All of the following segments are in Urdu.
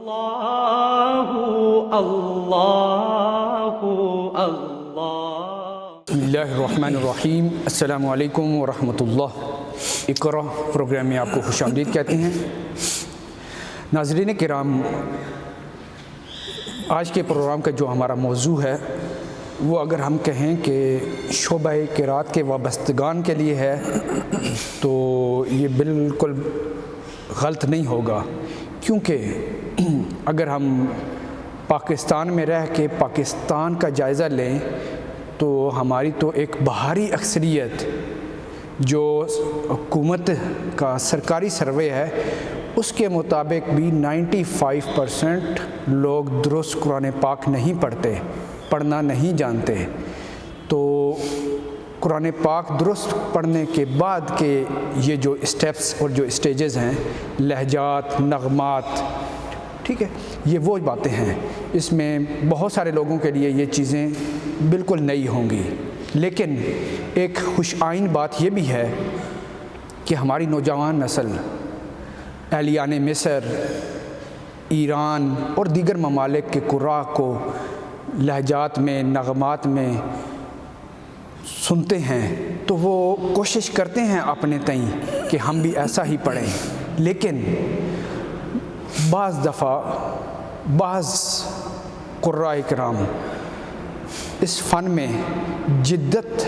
بسم اللہ الرحمن الرحیم۔ السلام علیکم ورحمۃ اللہ۔ اقرا پروگرام میں آپ کو خوش آمدید کہتے ہیں۔ ناظرین کرام، آج کے پروگرام کا جو ہمارا موضوع ہے وہ اگر ہم کہیں کہ شعبہ قرات کے وابستگان کے لیے ہے تو یہ بالکل غلط نہیں ہوگا، کیونکہ اگر ہم پاکستان میں رہ کے پاکستان کا جائزہ لیں تو ہماری تو ایک بہاری اکثریت جو حکومت کا سرکاری سروے ہے اس کے مطابق بھی 95% لوگ درست قرآن پاک نہیں پڑھتے، پڑھنا نہیں جانتے۔ تو قرآن پاک درست پڑھنے کے بعد کے یہ جو اسٹیپس اور جو اسٹیجز ہیں، لہجات، نغمات، ٹھیک ہے، یہ وہ باتیں ہیں، اس میں بہت سارے لوگوں کے لیے یہ چیزیں بالکل نئی ہوں گی۔ لیکن ایک خوش آئین بات یہ بھی ہے کہ ہماری نوجوان نسل اہلیان مصر، ایران اور دیگر ممالک کے قراء کو لہجات میں، نغمات میں سنتے ہیں تو وہ کوشش کرتے ہیں اپنے تئیں کہ ہم بھی ایسا ہی پڑھیں، لیکن بعض دفعہ بعض قراء کرام اس فن میں جدت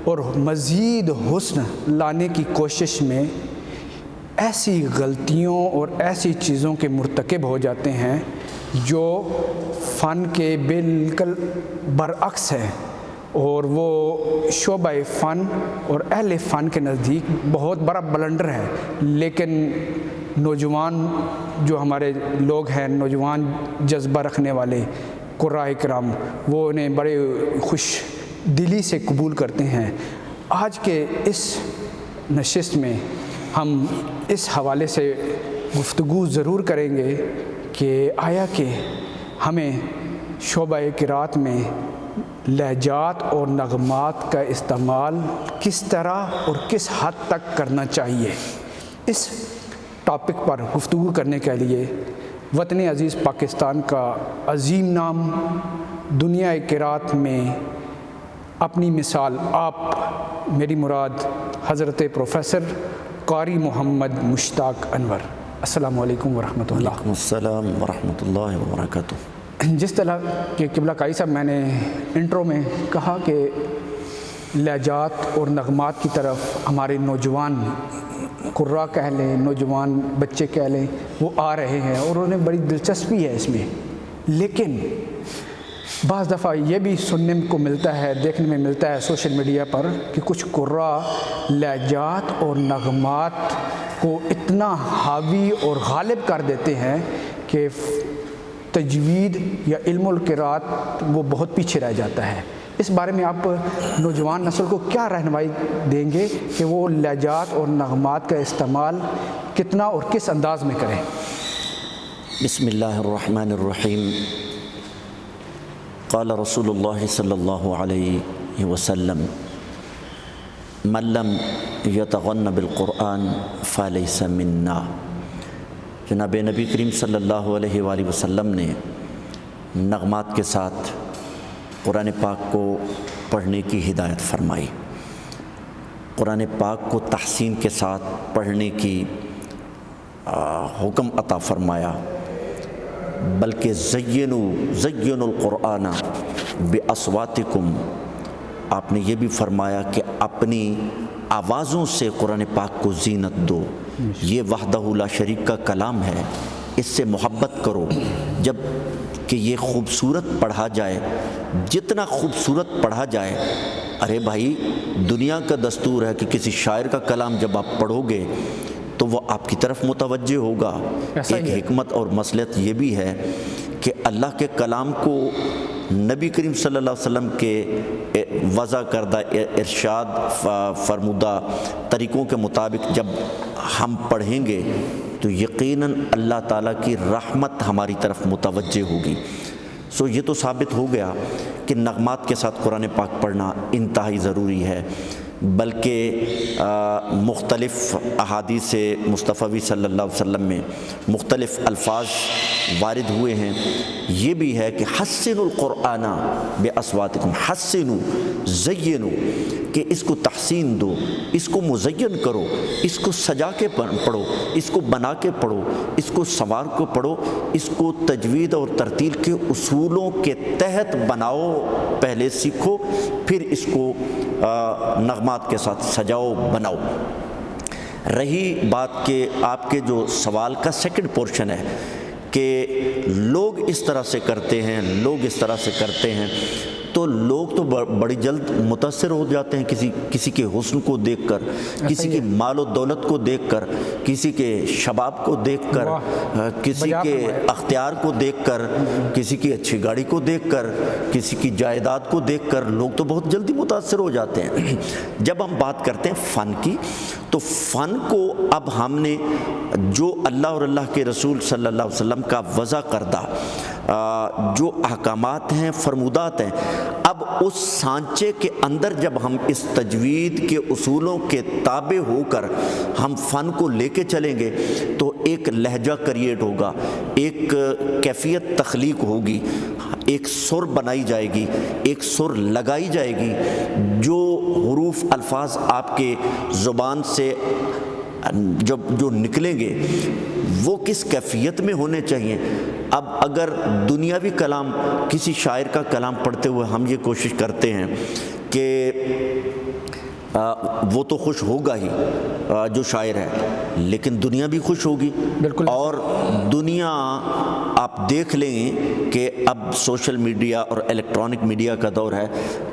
اور مزید حسن لانے کی کوشش میں ایسی غلطیوں اور ایسی چیزوں کے مرتکب ہو جاتے ہیں جو فن کے بالکل برعکس ہے، اور وہ شعبہ فن اور اہل فن کے نزدیک بہت بڑا بلنڈر ہے۔ لیکن نوجوان جو ہمارے لوگ ہیں، نوجوان جذبہ رکھنے والے قراء کرام، وہ انہیں بڑے خوش دلی سے قبول کرتے ہیں۔ آج کے اس نشست میں ہم اس حوالے سے گفتگو ضرور کریں گے کہ آیا کہ ہمیں شعبہ قرات میں لہجات اور نغمات کا استعمال کس طرح اور کس حد تک کرنا چاہیے۔ اس ٹاپک پر گفتگو کرنے کے لیے وطن عزیز پاکستان کا عظیم نام، دنیا قرات میں اپنی مثال آپ، میری مراد حضرت پروفیسر قاری محمد مشتاق انور۔ السلام علیکم ورحمۃ اللہ۔ وعلیکم السلام ورحمۃ اللہ وبرکاتہ۔ جس طرح کہ قبلہ قاری صاحب میں نے انٹرو میں کہا کہ لہجات اور نغمات کی طرف ہمارے نوجوان قراء کہہ لیں، نوجوان بچے کہہ لیں، وہ آ رہے ہیں اور انہیں بڑی دلچسپی ہے اس میں، لیکن بعض دفعہ یہ بھی سننے کو ملتا ہے، دیکھنے میں ملتا ہے سوشل میڈیا پر کہ کچھ قراء لہجات اور نغمات کو اتنا حاوی اور غالب کر دیتے ہیں کہ تجوید یا علم القرات وہ بہت پیچھے رہ جاتا ہے۔ اس بارے میں آپ نوجوان نسل کو کیا رہنمائی دیں گے کہ وہ لہجات اور نغمات کا استعمال کتنا اور کس انداز میں کریں؟ بسم اللہ الرحمن الرحیم۔ قال رسول اللہ صلی اللہ علیہ وسلم من لم یتغن بالقرآن فلیس منا۔ جناب نبی کریم صلی اللہ علیہ وآلہ وسلم نے نغمات کے ساتھ قرآن پاک کو پڑھنے کی ہدایت فرمائی، قرآن پاک کو تحسین کے ساتھ پڑھنے کی حکم عطا فرمایا، بلکہ زینوا القرآن باصواتکم، آپ نے یہ بھی فرمایا کہ اپنی آوازوں سے قرآن پاک کو زینت دو۔ یہ وحدہ لا شریک کا کلام ہے، اس سے محبت کرو۔ جب کہ یہ خوبصورت پڑھا جائے، جتنا خوبصورت پڑھا جائے، ارے بھائی دنیا کا دستور ہے کہ کسی شاعر کا کلام جب آپ پڑھو گے تو وہ آپ کی طرف متوجہ ہوگا۔ ایک حکمت اور مصلحت یہ بھی ہے کہ اللہ کے کلام کو نبی کریم صلی اللہ علیہ وسلم کے وضع کردہ ارشاد فرمودہ طریقوں کے مطابق جب ہم پڑھیں گے تو یقیناً اللہ تعالیٰ کی رحمت ہماری طرف متوجہ ہوگی۔ یہ تو ثابت ہو گیا کہ نغمات کے ساتھ قرآن پاک پڑھنا انتہائی ضروری ہے۔ بلکہ مختلف احادیث مصطفی صلی اللہ علیہ وسلم میں مختلف الفاظ وارد ہوئے ہیں۔ یہ بھی ہے کہ حسنوا القرآن باصواتکم، حسنوا، زینوا، کہ اس کو تحسین دو، اس کو مزین کرو، اس کو سجا کے پڑھو، اس کو بنا کے پڑھو، اس کو سنوار کو پڑھو، اس کو تجوید اور ترتیل کے اصولوں کے تحت بناؤ، پہلے سیکھو، پھر اس کو نغمات کے ساتھ سجاؤ، بناؤ۔ رہی بات کہ آپ کے جو سوال کا سیکنڈ پورشن ہے کہ لوگ اس طرح سے کرتے ہیں، لوگ اس طرح سے کرتے ہیں، تو لوگ تو بڑی جلد متاثر ہو جاتے ہیں کسی کے حسن کو دیکھ کر، کسی کے مال و دولت کو دیکھ کر، کسی کے شباب کو دیکھ کر، کسی کے اختیار کو دیکھ کر، کسی کی اچھی گاڑی کو دیکھ کر، کسی کی جائیداد کو دیکھ کر لوگ تو بہت جلدی متاثر ہو جاتے ہیں۔ جب ہم بات کرتے ہیں فن کی، تو فن کو اب ہم نے جو اللہ اور اللہ کے رسول صلی اللہ علیہ وسلم کا وضع کردہ جو احکامات ہیں، فرمودات ہیں، اب اس سانچے کے اندر جب ہم اس تجوید کے اصولوں کے تابع ہو کر ہم فن کو لے کے چلیں گے تو ایک لہجہ کریٹ ہوگا، ایک کیفیت تخلیق ہوگی، ایک سر بنائی جائے گی، ایک سر لگائی جائے گی، جو حروف الفاظ آپ کے زبان سے جو نکلیں گے وہ کس کیفیت میں ہونے چاہیے۔ اب اگر دنیاوی کلام، کسی شاعر کا کلام پڑھتے ہوئے ہم یہ کوشش کرتے ہیں کہ وہ تو خوش ہوگا ہی جو شاعر ہے، لیکن دنیا بھی خوش ہوگی، بالکل، اور دنیا آپ دیکھ لیں کہ اب سوشل میڈیا اور الیکٹرانک میڈیا کا دور ہے،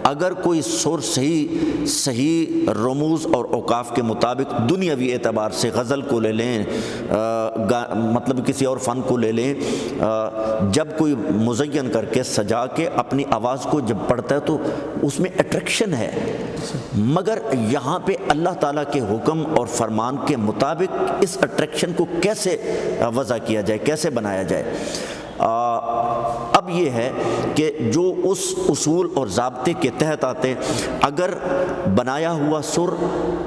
اگر کوئی سر صحیح رموز اور اوقاف کے مطابق دنیاوی اعتبار سے غزل کو لے لیں، مطلب کسی اور فن کو لے لیں، جب کوئی مزین کر کے سجا کے اپنی آواز کو جب پڑھتا ہے تو اس میں اٹریکشن ہے، مگر یہاں پہ اللہ تعالیٰ کے حکم اور فرمان کے مطابق اس اٹریکشن کو کیسے وضع کیا جائے، کیسے بنایا جائے۔ اب یہ ہے کہ جو اس اصول اور ضابطے کے تحت آتے ہیں، اگر بنایا ہوا سر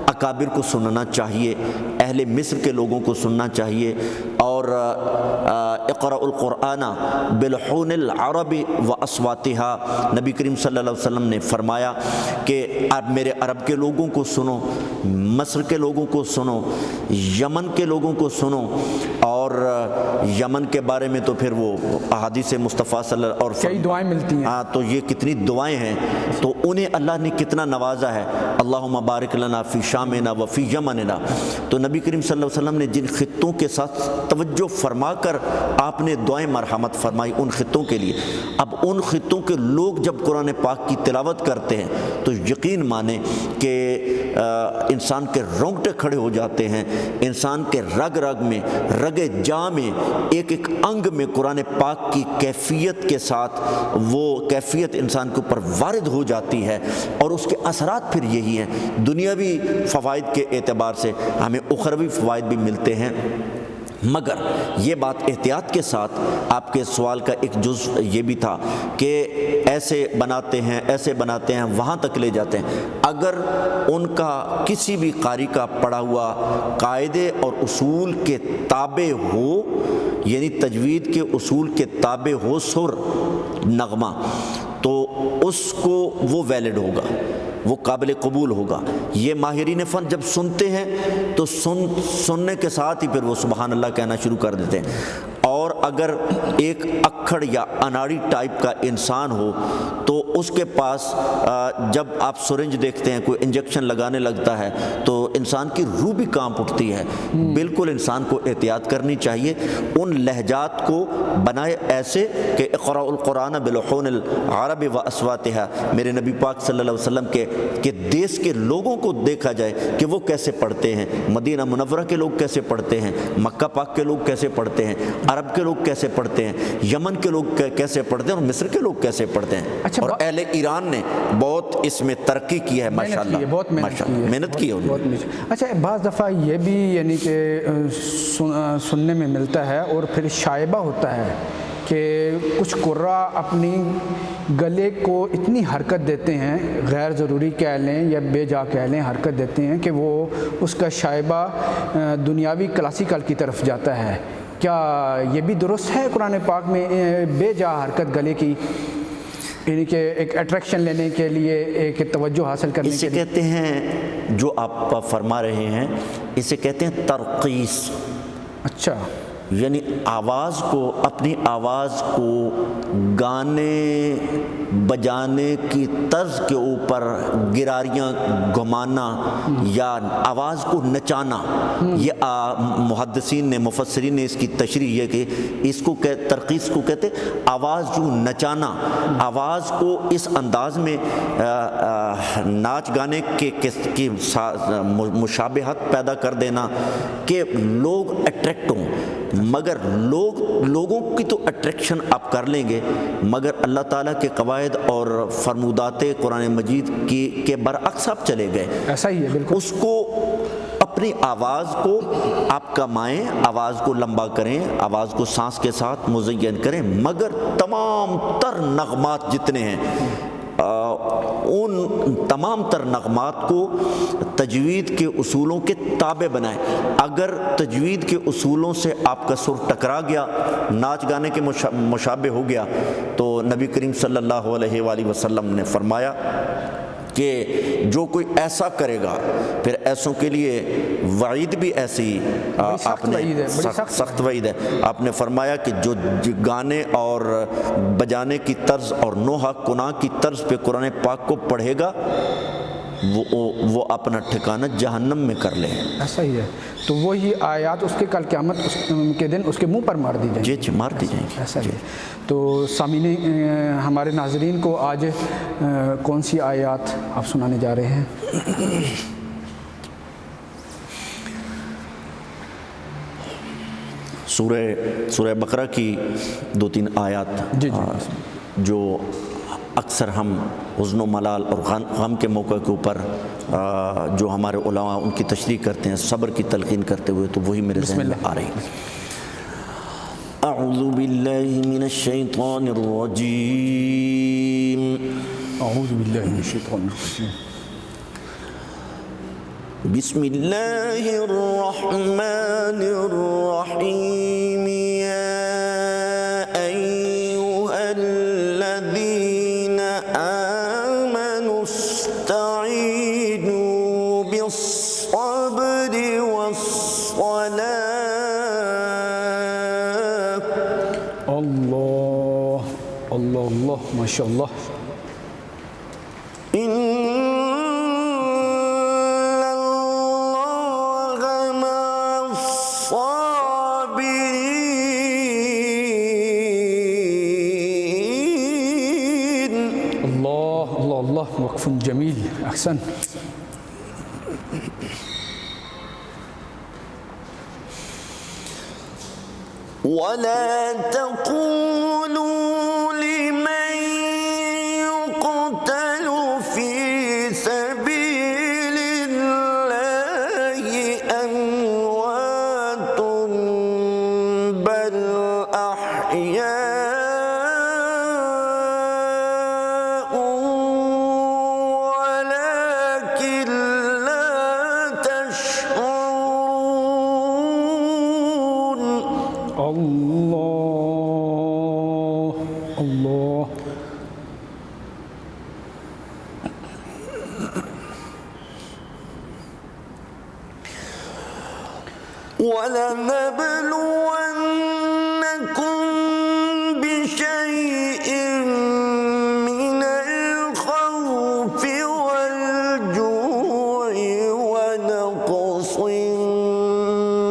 اکابر کو سننا چاہیے، اہل مصر کے لوگوں کو سننا چاہیے، اور اقرأ القرآن بلحون العرب واصواتها، نبی کریم صلی اللہ علیہ وسلم نے فرمایا کہ اب میرے عرب کے لوگوں کو سنو، مصر کے لوگوں کو سنو، یمن کے لوگوں کو سنو، اور یمن کے بارے میں تو پھر وہ احادیث مصطفیٰ صلی اللہ علیہ وسلم کئی دعائیں ملتی ہیں، ہاں، تو یہ کتنی دعائیں ہیں، تو انہیں اللہ نے کتنا نوازا ہے، اللہم بارک لنا فی شامنا وفی یمننا۔ تو نبی کریم صلی اللہ علیہ وسلم نے جن خطوں کے ساتھ توجہ فرما کر آپ نے دعائیں مرحمت فرمائی ان خطوں کے لیے، اب ان خطوں کے لوگ جب قرآن پاک کی تلاوت کرتے ہیں تو یقین مانیں کہ انسان کے رونگٹے کھڑے ہو جاتے ہیں، انسان کے رگ رگ میں، رگ جا میں، ایک ایک انگ میں قرآن پاک کی کیفیت کے ساتھ وہ کیفیت انسان کے اوپر وارد ہو جاتی ہے، اور اس کے اثرات پھر یہی ہیں، دنیاوی فوائد کے اعتبار سے ہمیں اخروی فوائد بھی ملتے ہیں۔ مگر یہ بات احتیاط کے ساتھ، آپ کے سوال کا ایک جزء یہ بھی تھا کہ ایسے بناتے ہیں، ایسے بناتے ہیں، وہاں تک لے جاتے ہیں، اگر ان کا کسی بھی قاری کا پڑھا ہوا قاعدے اور اصول کے تابع ہو، یعنی تجوید کے اصول کے تابع ہو سر، نغمہ، تو اس کو وہ ویلڈ ہوگا، وہ قابل قبول ہوگا۔ یہ ماہرین فن جب سنتے ہیں تو سننے کے ساتھ ہی پھر وہ سبحان اللہ کہنا شروع کر دیتے ہیں، اور اگر ایک اکھڑ یا اناڑی ٹائپ کا انسان ہو تو اس کے پاس جب آپ سرنج دیکھتے ہیں، کوئی انجیکشن لگانے لگتا ہے تو انسان کی روح بھی کانپ اٹھتی ہے۔ بالکل انسان کو احتیاط کرنی چاہیے، ان لہجات کو بنائے ایسے کہ اقرأ القرآن بلحون العرب واصواتها، میرے نبی پاک صلی اللہ علیہ وسلم کے دیس کے لوگوں کو دیکھا جائے کہ وہ کیسے پڑھتے ہیں، مدینہ منورہ کے لوگ کیسے پڑھتے ہیں، مکہ پاک کے لوگ کیسے پڑھتے ہیں، عرب کے لوگ کیسے پڑھتے ہیں، یمن کے لوگ کیسے پڑھتے ہیں، اور مصر کے لوگ کیسے پڑھتے ہیں۔ اور اہل ایران نے بہت اس میں ترقی کی ہے، ماشاءاللہ، بہت محنت کی ہے انہوں نے۔ اچھا، بعض دفعہ یہ بھی یعنی کہ سننے میں ملتا ہے اور پھر شائبہ ہوتا ہے کہ کچھ قرہ اپنی گلے کو اتنی حرکت دیتے ہیں، غیر ضروری کہہ لیں یا بے جا کہہ لیں، حرکت دیتے ہیں کہ وہ اس کا شائبہ دنیاوی کلاسیکل کی طرف جاتا ہے۔ کیا یہ بھی درست ہے قرآن پاک میں بے جا حرکت گلے کی، یعنی کہ ایک اٹریکشن لینے کے لیے، ایک توجہ حاصل کرنے کے اسے لیے؟ کہتے ہیں، جو آپ فرما رہے ہیں اسے کہتے ہیں ترقیص، اچھا، یعنی آواز کو، اپنی آواز کو گانے بجانے کی طرز کے اوپر گراریاں گھمانا یا آواز کو نچانا، یہ محدثین نے، مفسرین نے اس کی تشریح یہ کہ اس کو ترقیص کو کہتے آواز جو نچانا، آواز کو اس انداز میں ناچ گانے کی مشابہت پیدا کر دینا کہ لوگ اٹریکٹ ہوں، مگر لوگوں کی تو اٹریکشن آپ کر لیں گے، مگر اللہ تعالیٰ کے قواعد اور فرمودات قرآن مجید کے برعکس آپ چلے گئے۔ ایسا ہی ہے بالکل۔ اس کو اپنی آواز کو آپ کمائیں، آواز کو لمبا کریں، آواز کو سانس کے ساتھ مزین کریں، مگر تمام تر نغمات جتنے ہیں ان تمام تر نغمات کو تجوید کے اصولوں کے تابع بنائیں۔ اگر تجوید کے اصولوں سے آپ کا سر ٹکرا گیا، ناچ گانے کے مشابہ ہو گیا، تو نبی کریم صلی اللہ علیہ وآلہ وسلم نے فرمایا کہ جو کوئی ایسا کرے گا پھر ایسوں کے لیے وعید بھی ایسی، آپ نے سخت وعید ہے۔ آپ نے فرمایا کہ جو گانے اور بجانے کی طرز اور نوحہ کناں کی طرز پہ قرآن پاک کو پڑھے گا وہ اپنا ٹھکانہ جہنم میں کر لے۔ ایسا ہی ہے، تو وہی آیات اس کے کل قیامت کے دن اس کے منہ پر مار دی جائیں گی۔ جی مار دی جائیں گی۔ ایسا ہی ہے۔ تو سامعین، ہمارے ناظرین کو آج کون سی آیات آپ سنانے جا رہے ہیں؟ سورہ بقرہ کی 2-3 آیات جو اکثر ہم حزن و ملال اور غم کے موقع کے اوپر جو ہمارے علماء ان کی تشریح کرتے ہیں، صبر کی تلقین کرتے ہوئے، تو وہی میرے ذہن میں آ رہی ہے۔ اعوذ باللہ من الشیطان الرجیم، اعوذ باللہ من الشیطان الرجیم، بسم اللہ الرحمن الرحیم، یا ایہا الذین آمنوا استعینوا بالصبر والصلاة۔ اللہ اللہ اللہ، ماشاء اللہ۔ وقف جمیل، احسن۔ وَلَا تَقُولُوا لِمَن يُقْتَلُ فِي سَبِيلِ اللَّهِ أَمْوَاتٌ بَلْ أَحْيَاءٌ وَلَكِنْ لَا تَشْعُرُونَ۔ اللہ اللہ، وَلَنَبْلُوَنَّكُمْ بِشَيْءٍ مِّنَ الْخَوْفِ وَالْجُوعِ وَنَقْصٍ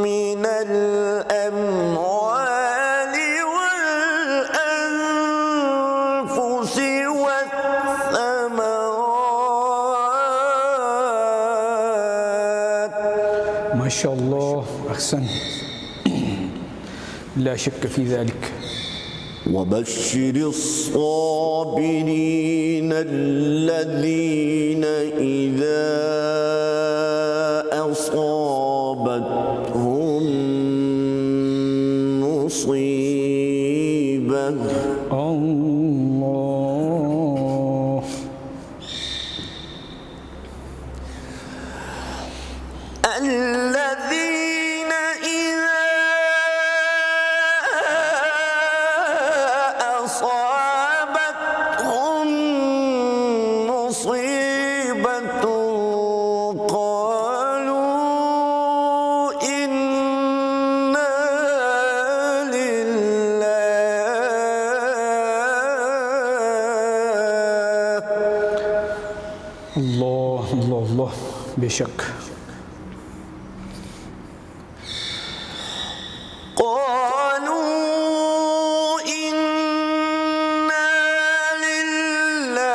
مِّنَ الْأَمْوَالِ وَالْأَنفُسِ وَالثَّمَرَاتِ۔ ماشاء اللہ، احسن، لا شک فی ذلک۔ وَبَشِّرِ الصَّابِرِينَ الَّذِينَ إِذَا أَصَابَتْهُم مُّصِيبَةٌ الله الذين إذا أصابتهم مصيبة قالوا إنا لله. الله الله الله بشك. قالوا إنا لله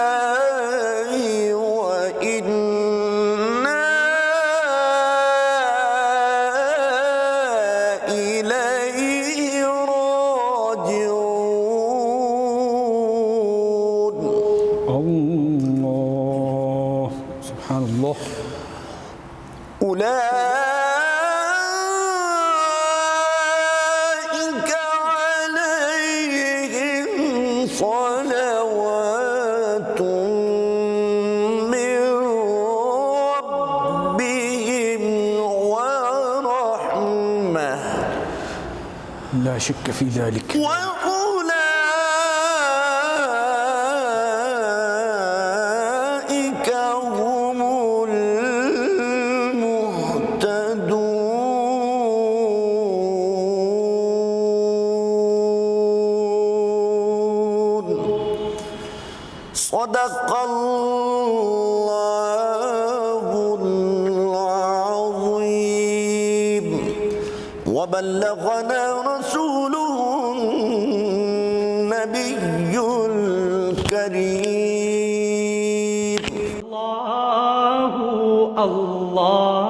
وإنا إليه راجعون. الله سبحان الله. أولئك عليهم صلوات من ربهم ورحمة لا شك في ذلك. وأولئك هم المهتدون. صدق الله العظيم وبلغنا رسوله النبي الكريم. الله